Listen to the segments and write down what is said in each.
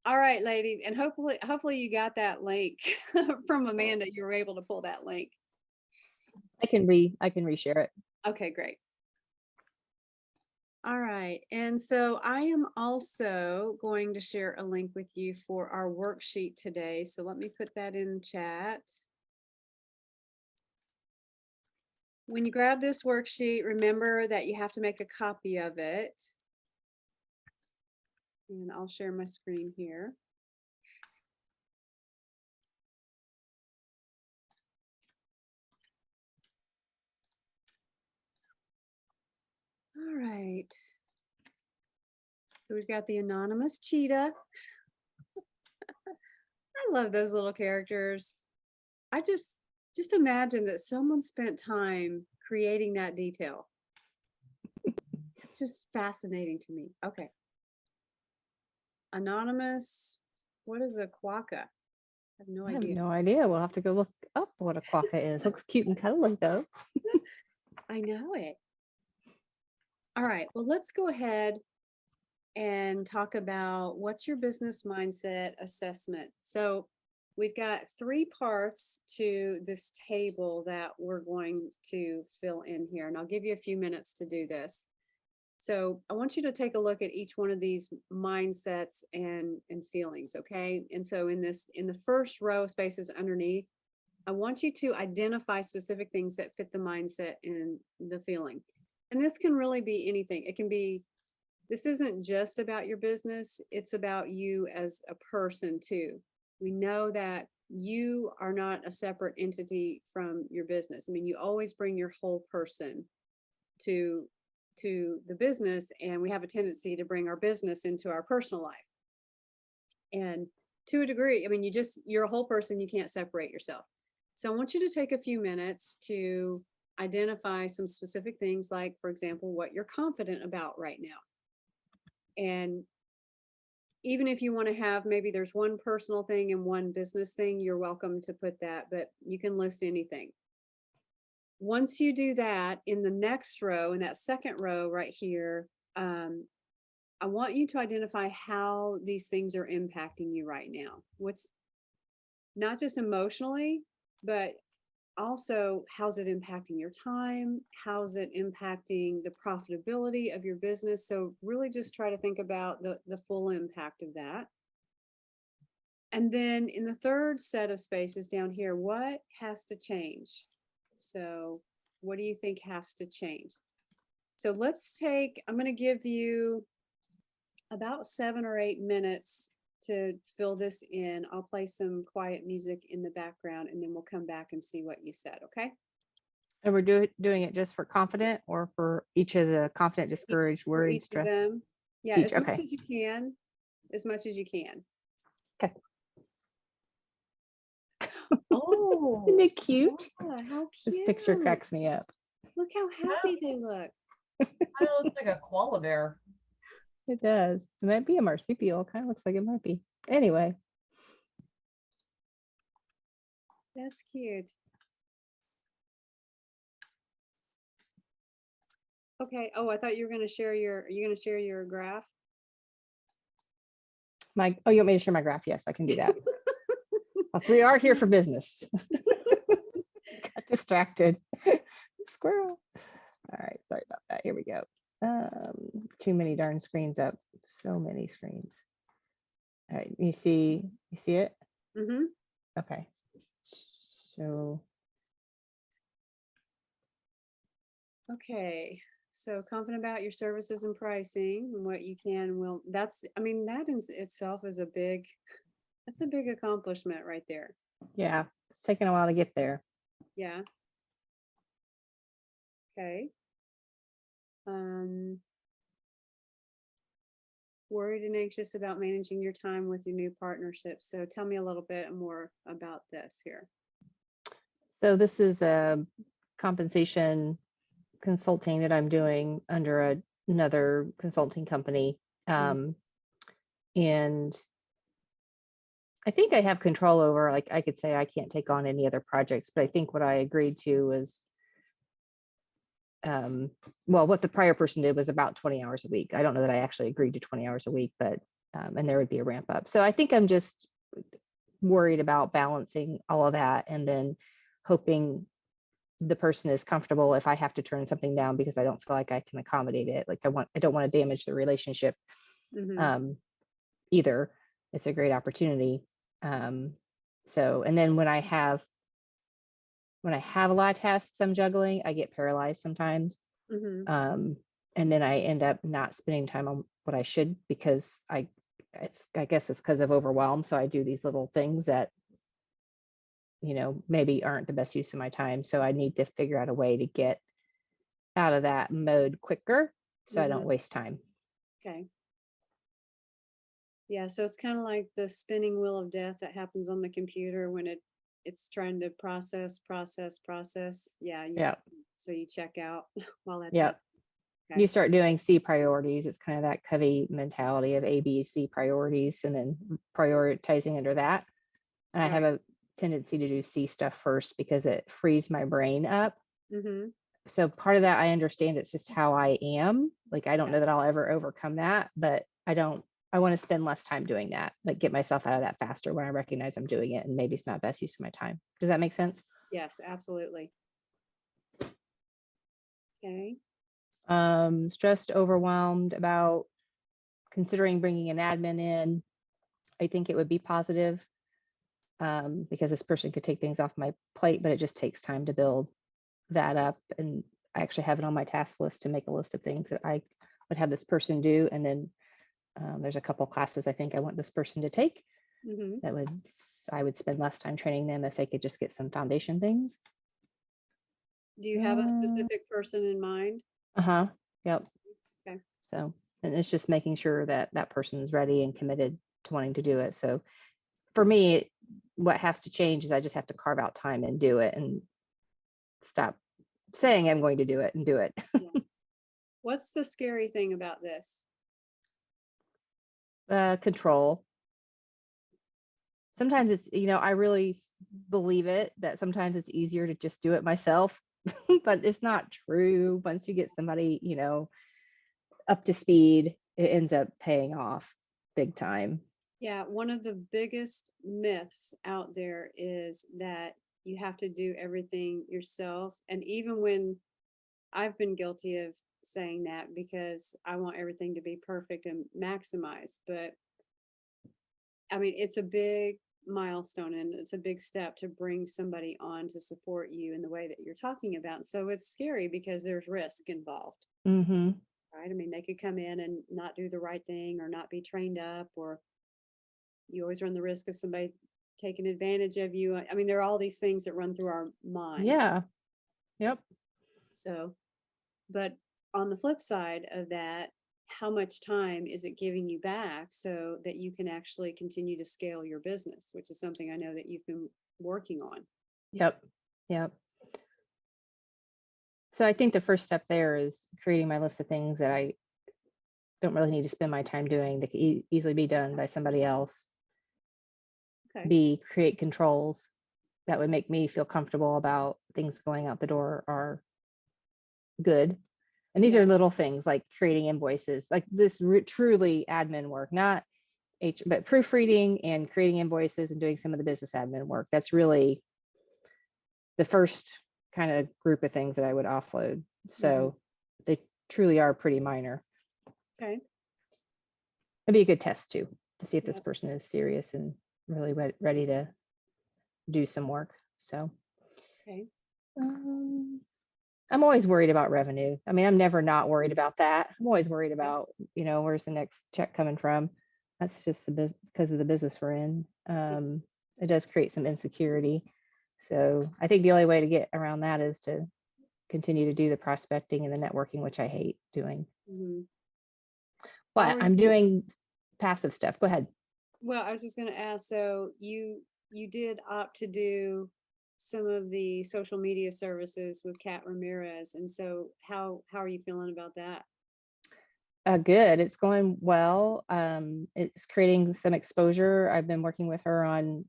All right, ladies, and hopefully you got that link from Amanda. You were able to pull that link. I can reshare it. Okay, great. All right, and so I am also going to share a link with you for our worksheet today. So let me put that in chat. When you grab this worksheet, remember that you have to make a copy of it. And I'll share my screen here. All right. So we've got the anonymous cheetah. I love those little characters. I just imagine that someone spent time creating that detail. It's just fascinating to me. Okay. Anonymous, what is a quokka? I have no I have idea. no idea. We'll have to go look up what a quokka is. Looks cute and cuddly though. I know it. All right, well, let's go ahead and talk about what's your business mindset assessment. So we've got 3 parts to this table that we're going to fill in here, and I'll give you a few minutes to do this. So I want you to take a look at each one of these mindsets and feelings, okay? And so in the first row of spaces underneath, I want you to identify specific things that fit the mindset and the feeling. And this can really be anything. It can be, this isn't just about your business, it's about you as a person too. We know that you are not a separate entity from your business. I mean, you always bring your whole person to the business, and we have a tendency to bring our business into our personal life. And to a degree, I mean, you're a whole person, you can't separate yourself. So I want you to take a few minutes to identify some specific things, like, for example, what you're confident about right now. And even if you want to have, maybe there's one personal thing and one business thing, you're welcome to put that, but you can list anything. Once you do that, in the next row, in that second row right here, I want you to identify how these things are impacting you right now. What's not just emotionally, but also how's it impacting your time? How's it impacting the profitability of your business? So really just try to think about the full impact of that. And then in the third set of spaces down here, what has to change? So what do you think has to change? So I'm going to give you about 7 or 8 minutes to fill this in. I'll play some quiet music in the background, and then we'll come back and see what you said, okay? And we're doing it just for confident, or for each of the confident, discouraged, worried, stressed? Them. Yeah, Each, as much okay. as you can. As much as you can. Okay. Oh, isn't it cute? Yeah, how cute. This picture cracks me up. Look how happy they look. It looks like a koala bear. It does. It might be a marsupial. Kind of looks like it might be. Anyway. That's cute. Okay. Oh, I thought you were going to share your graph? You want me to share my graph? Yes, I can do that. We are here for business. Got distracted. Squirrel. All right, sorry about that. Here we go. Too many darn screens up. So many screens. All right, you see it? Mm-hmm. Okay. So. Okay. So confident about your services and pricing and what you can and will. That in itself is that's a big accomplishment right there. Yeah, it's taken a while to get there. Yeah. Okay. Worried and anxious about managing your time with your new partnership. So tell me a little bit more about this here. So this is a compensation consulting that I'm doing under another consulting company. And I think I have control over, like, I could say I can't take on any other projects, but I think what I agreed to was, well, what the prior person did was about 20 hours a week. I don't know that I actually agreed to 20 hours a week, but and there would be a ramp up. So I think I'm just worried about balancing all of that and then hoping the person is comfortable if I have to turn something down because I don't feel like I can accommodate it. Like I don't want to damage the relationship either. It's a great opportunity. So, and then when I have a lot of tasks I'm juggling, I get paralyzed sometimes. And then I end up not spending time on what I should because I guess it's because of overwhelm. So I do these little things that, maybe aren't the best use of my time. So I need to figure out a way to get out of that mode quicker so I don't waste time. Okay. Yeah, so it's kind of like the spinning wheel of death that happens on the computer when it's trying to process. Yeah. Yeah. So you check out while that's Yeah. happening. Okay. You start doing C priorities. It's kind of that Covey mentality of A, B, C priorities, and then prioritizing under that. And I have a tendency to do C stuff first because it frees my brain up. So part of that, I understand it's just how I am. Like, I don't know that I'll ever overcome that, but I want to spend less time doing that, like get myself out of that faster when I recognize I'm doing it and maybe it's not best use of my time. Does that make sense? Yes, absolutely. Okay. Stressed, overwhelmed about considering bringing an admin in. I think it would be positive because this person could take things off my plate, but it just takes time to build that up. And I actually have it on my task list to make a list of things that I would have this person do. And then there's a couple classes I think I want this person to take that I would spend less time training them if they could just get some foundation things. Do you have a specific person in mind? Yep. Okay. So, and it's just making sure that that person is ready and committed to wanting to do it. So for me, what has to change is I just have to carve out time and do it and stop saying I'm going to do it and do it. What's the scary thing about this? Control. Sometimes it's, I really believe it that sometimes it's easier to just do it myself, but it's not true. Once you get somebody, up to speed, it ends up paying off big time. Yeah, one of the biggest myths out there is that you have to do everything yourself. And even when I've been guilty of saying that because I want everything to be perfect and maximized, but I mean, it's a big milestone and it's a big step to bring somebody on to support you in the way that you're talking about. So it's scary because there's risk involved. Right? I mean, they could come in and not do the right thing or not be trained up, or you always run the risk of somebody taking advantage of you. I mean, there are all these things that run through our mind. Yeah. Yep. So, but on the flip side of that, how much time is it giving you back so that you can actually continue to scale your business, which is something I know that you've been working on. Yep. So I think the first step there is creating my list of things that I don't really need to spend my time doing that can easily be done by somebody else. Okay. B, create controls that would make me feel comfortable about things going out the door are good. And these are little things like creating invoices, like this truly admin work, not but proofreading and creating invoices and doing some of the business admin work. That's really the first kind of group of things that I would offload. So they truly are pretty minor. Okay. It'd be a good test too, to see if this person is serious and really ready to do some work. So, okay. I'm always worried about revenue. I mean, I'm never not worried about that. I'm always worried about, where's the next check coming from? That's just because of the business we're in. It does create some insecurity. So I think the only way to get around that is to continue to do the prospecting and the networking, which I hate doing. But I'm doing passive stuff. Go ahead. Well, I was just going to ask, so you did opt to do some of the social media services with Kat Ramirez. And so how are you feeling about that? Good. It's going well. It's creating some exposure. I've been working with her on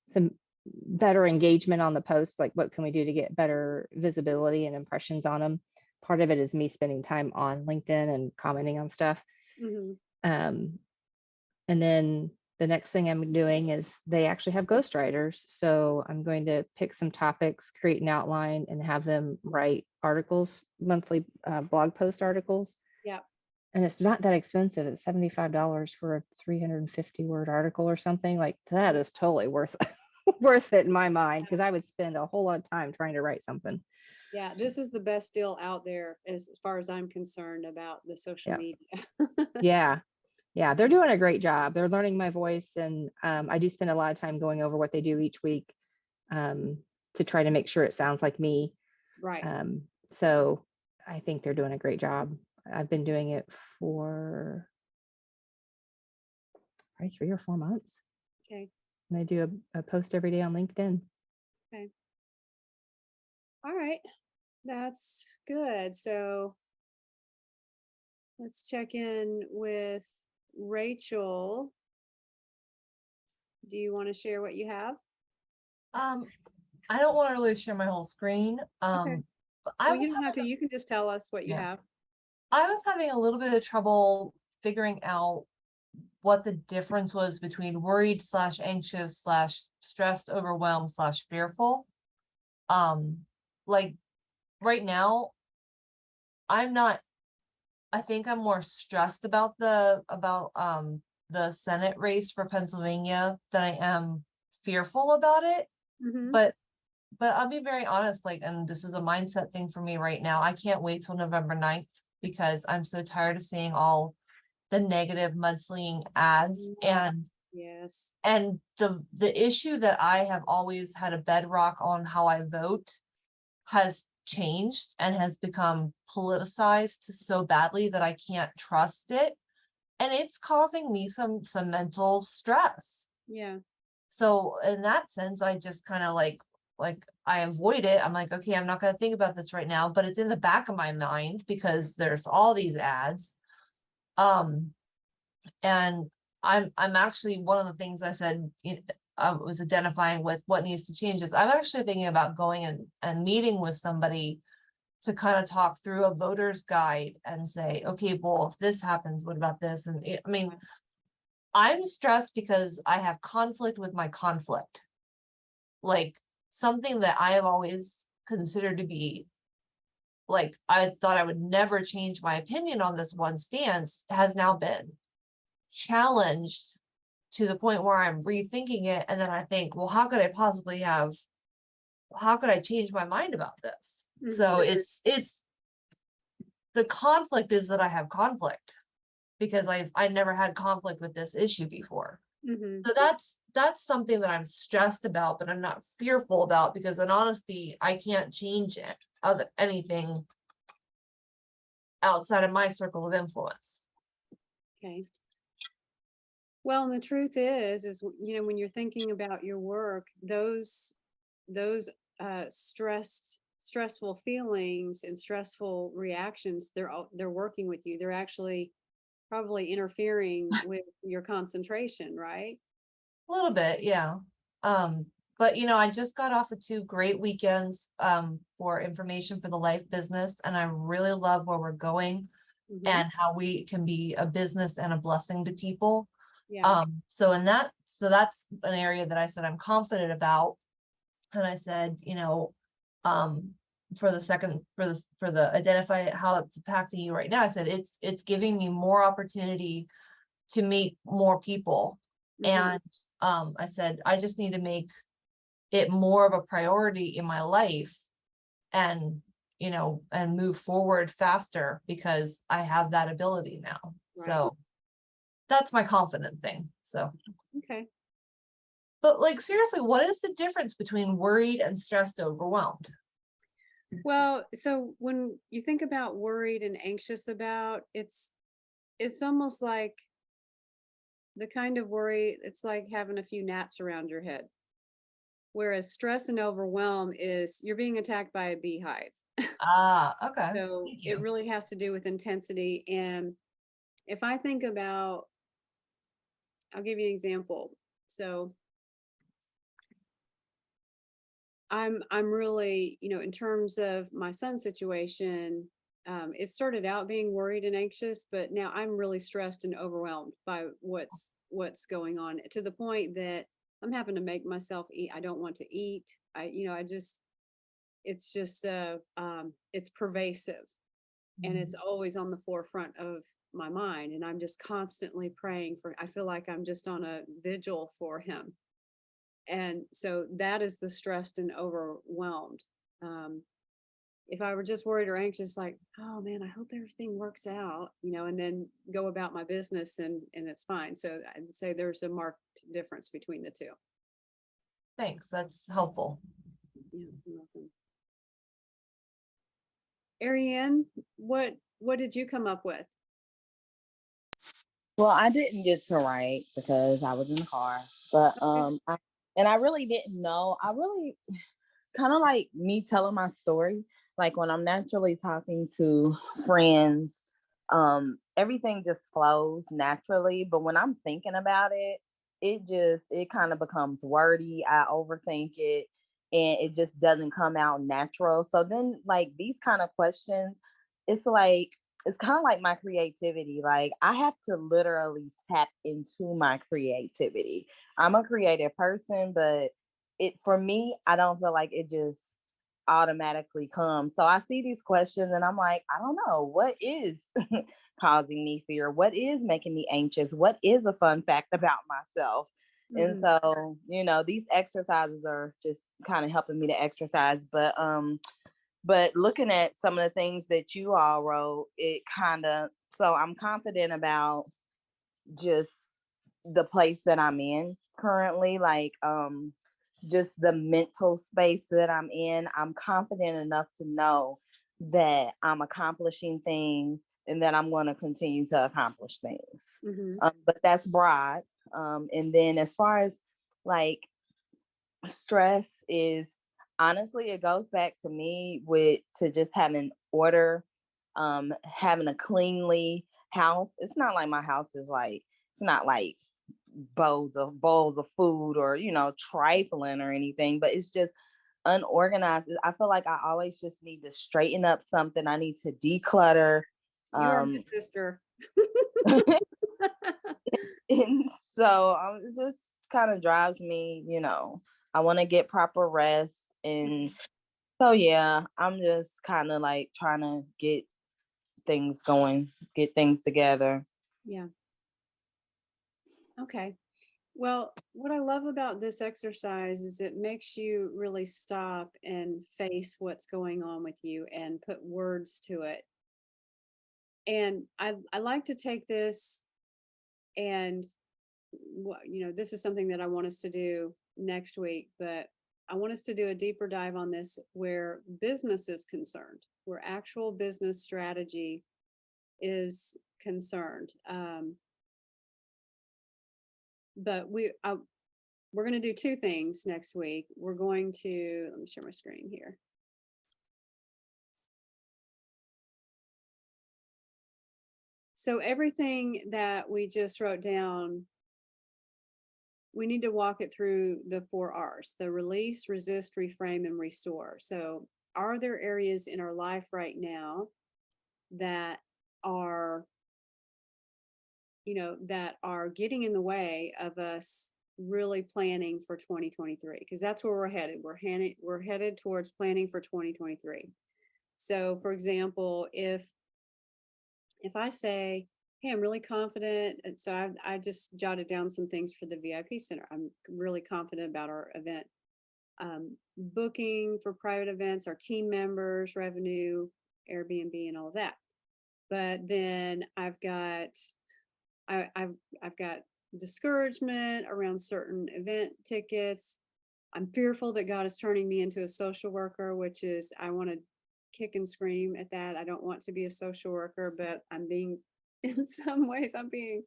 some better engagement on the posts, like what can we do to get better visibility and impressions on them. Part of it is me spending time on LinkedIn and commenting on stuff. And then the next thing I'm doing is they actually have ghostwriters. So I'm going to pick some topics, create an outline, and have them write articles, monthly blog post articles. Yeah. And it's not that expensive. It's $75 for a 350 word article or something. Like that is totally worth worth it in my mind, because I would spend a whole lot of time trying to write something. Yeah, this is the best deal out there as far as I'm concerned about the social Yeah. media. Yeah, they're doing a great job. They're learning my voice, and I do spend a lot of time going over what they do each week, to try to make sure it sounds like me. Right. So I think they're doing a great job. I've been doing it for probably 3 or 4 months, Okay. and I do a post every day on LinkedIn. All right. That's good. So let's check in with Rachel. Do you want to share what you have? I don't want to really share my whole screen. Okay. But I Well, was you don't have to. having, You can just tell us what you Yeah. have. I was having a little bit of trouble figuring out what the difference was between worried slash anxious slash stressed, overwhelmed slash fearful. Like right now, I'm not, I think I'm more stressed about the Senate race for Pennsylvania than I am fearful about it. Mm-hmm. But I'll be very honest, like, and this is a mindset thing for me right now. I can't wait till November 9th because I'm so tired of seeing all the negative mudslinging ads. Yes. And the issue that I have always had a bedrock on how I vote has changed and has become politicized so badly that I can't trust it. And it's causing me some mental stress. Yeah. So in that sense, I just kind of like I avoid it. I'm like, okay, I'm not going to think about this right now, but it's in the back of my mind because there's all these ads. And I'm actually, one of the things I said, I was identifying with what needs to change is I'm actually thinking about going and meeting with somebody to kind of talk through a voter's guide and say, okay, well, if this happens, what about this? And I mean, I'm stressed because I have conflict with my conflict. Like something that I have always considered to be like, I thought I would never change my opinion on this one stance has now been challenged to the point where I'm rethinking it. And then I think, well, how could I change my mind about this? Mhm. So it's the conflict is that I have conflict because I never had conflict with this issue before. Mm-hmm. So that's something that I'm stressed about, but I'm not fearful about because in honesty, I can't change it anything outside of my circle of influence. Okay. Well, and the truth is, when you're thinking about your work, those stressful feelings and stressful reactions, they're working with you. They're actually probably interfering with your concentration, right? A little bit, yeah. But I just got off of 2 great weekends for information for the life business, and I really love where we're going Mhm. and how we can be a business and a blessing to people. Yeah. So that's an area that I said I'm confident about. And I said, for the identify how it's impacting you right now, I said it's giving me more opportunity to meet more people. Mhm. And I said I just need to make it more of a priority in my life and and move forward faster because I have that ability now. Right. So that's my confident thing. So Okay. but like seriously, what is the difference between worried and stressed overwhelmed? Well, so when you think about worried and anxious about, it's almost like the kind of worry, it's like having a few gnats around your head. Whereas stress and overwhelm is you're being attacked by a beehive. Okay. So Thank it you. really has to do with intensity. And if I think about, I'll give you an example. So I'm really, in terms of my son's situation, It started out being worried and anxious, but now I'm really stressed and overwhelmed by what's going on, to the point that I'm having to make myself eat. I don't want to eat. It's just it's pervasive, and it's always on the forefront of my mind, and I'm just constantly praying for. I feel like I'm just on a vigil for him, and so that is the stressed and overwhelmed. If I were just worried or anxious, like, oh man, I hope everything works out, and then go about my business, and it's fine. So I'd say there's a marked difference between the two. Thanks, that's helpful. Yeah, you're welcome. Ariane, what did you come up with? Well, I didn't get to write because I was in the car, but I really didn't know. I really kind of like me telling my story. Like when I'm naturally talking to friends, everything just flows naturally. But when I'm thinking about it, it kind of becomes wordy. I overthink it, and it just doesn't come out natural. So then, like these kind of questions, it's like it's kind of like my creativity. Like I have to literally tap into my creativity. I'm a creative person, but it for me, I don't feel like it just automatically comes. So I see these questions and I'm like, I don't know, what is causing me fear? What is making me anxious? What is a fun fact about myself? And Mhm. so, these exercises are just kind of helping me to exercise. But looking at some of the things that you all wrote, so I'm confident about just the place that I'm in currently, like just the mental space that I'm in. I'm confident enough to know that I'm accomplishing things and that I'm going to continue to accomplish things. Mhm. But that's broad. And then as far as like stress is, honestly, it goes back to me to just having order, having a cleanly house. It's not like my house is like, it's not like bowls of food or trifling or anything, but it's just unorganized. I feel like I always just need to straighten up something. I need to declutter. You are my sister. And so it just kind of drives me, I want to get proper rest. And so, yeah, I'm just kind of like trying to get things going, get things together. Yeah. Okay. Well, what I love about this exercise is it makes you really stop and face what's going on with you and put words to it. And I like to take this, and this is something that I want us to do next week, but I want us to do a deeper dive on this where business is concerned, where actual business strategy is concerned. But we're going to do two things next week. We're going to, let me share my screen here. So everything that we just wrote down, we need to walk it through the 4 R's: the release, resist, reframe, and restore. So are there areas in our life right now that are, that are getting in the way of us really planning for 2023? Because that's where we're headed. We're headed towards planning for 2023. So for example, if I say, hey, I'm really confident, and so I just jotted down some things for the VIP center. I'm really confident about our event, booking for private events, our team members, revenue, Airbnb, and all of that. But then I've got discouragement around certain event tickets. I'm fearful that God is turning me into a social worker, which is, I want to kick and scream at that. I don't want to be a social worker, but in some ways, I'm being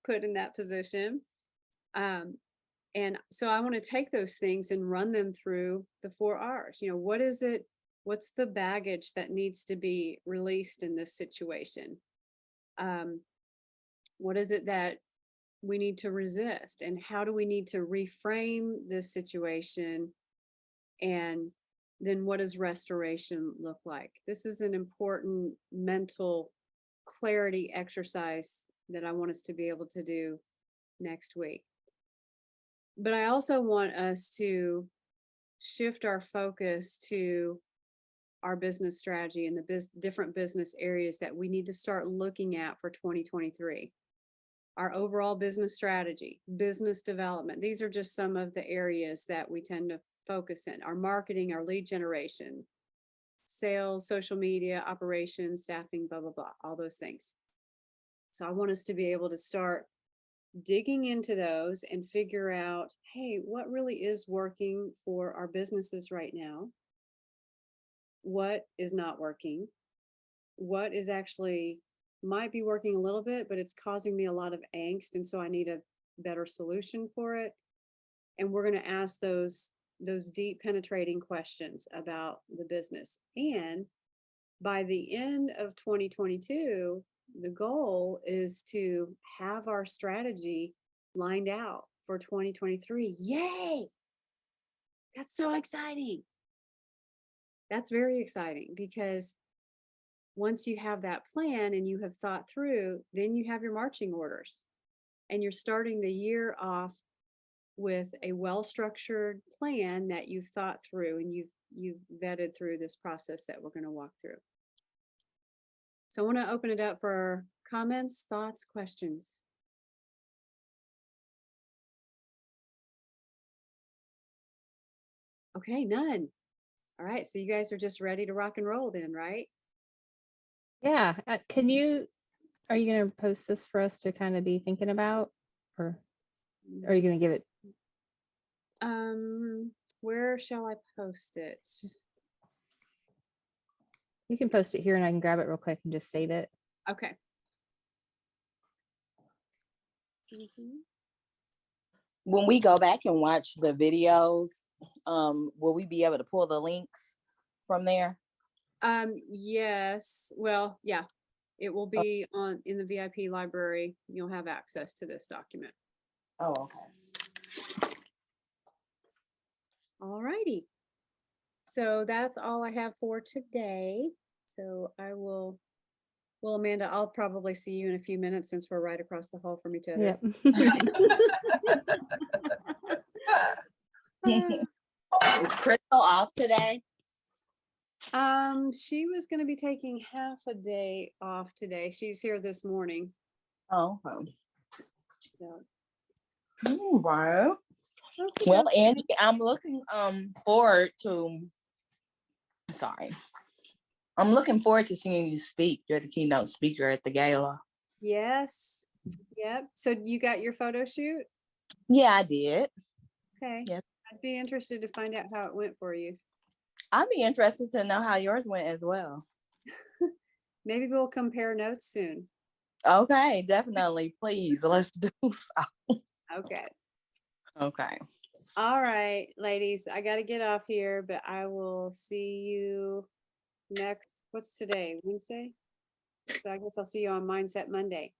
put in that position. And so I want to take those things and run them through the 4 R's. What is it? What's the baggage that needs to be released in this situation? What is it that we need to resist? And how do we need to reframe this situation and then what does restoration look like? This is an important mental clarity exercise that I want us to be able to do next week. But I also want us to shift our focus to our business strategy and the different business areas that we need to start looking at for 2023. Our overall business strategy, business development. These are just some of the areas that we tend to focus in. Our marketing, our lead generation, sales, social media, operations, staffing, blah, blah, blah, all those things. So I want us to be able to start digging into those and figure out, hey, what really is working for our businesses right now? What is not working? What is actually might be working a little bit, but it's causing me a lot of angst, and so I need a better solution for it. And we're going to ask those deep penetrating questions about the business. And by the end of 2022, the goal is to have our strategy lined out for 2023. Yay! That's so exciting. That's very exciting, because once you have that plan and you have thought through, then you have your marching orders, and you're starting the year off with a well-structured plan that you've thought through and you've vetted through this process that we're going to walk through. So I want to open it up for comments, thoughts, questions. Okay, none. All right, so you guys are just ready to rock and roll then, right? Yeah. Are you going to post this for us to kind of be thinking about, or are you going to give it? Where shall I post it? You can post it here and I can grab it real quick and just save it. Okay. Mhm. When we go back and watch the videos, will we be able to pull the links from there? Yes. Well, yeah. It will be in the VIP library. You'll have access to this document. Oh, okay. All righty. So that's all I have for today. So well, Amanda, I'll probably see you in a few minutes since we're right across the hall from each other. Yep. Is Crystal off today? She was going to be taking half a day off today. She was here this morning. Oh, okay. So. All right. Okay. Well, Angie, I'm looking forward to. Sorry, I'm looking forward to seeing you speak. You're the keynote speaker at the gala. Yes. Yep. So you got your photo shoot? Yeah, I did. Okay. Yes. I'd be interested to find out how it went for you. I'd be interested to know how yours went as well. Maybe we'll compare notes soon. Okay, definitely. Please, let's do so. Okay. Okay. All right, ladies, I got to get off here, but I will see you next. What's today? Wednesday? So I guess I'll see you on Mindset Monday.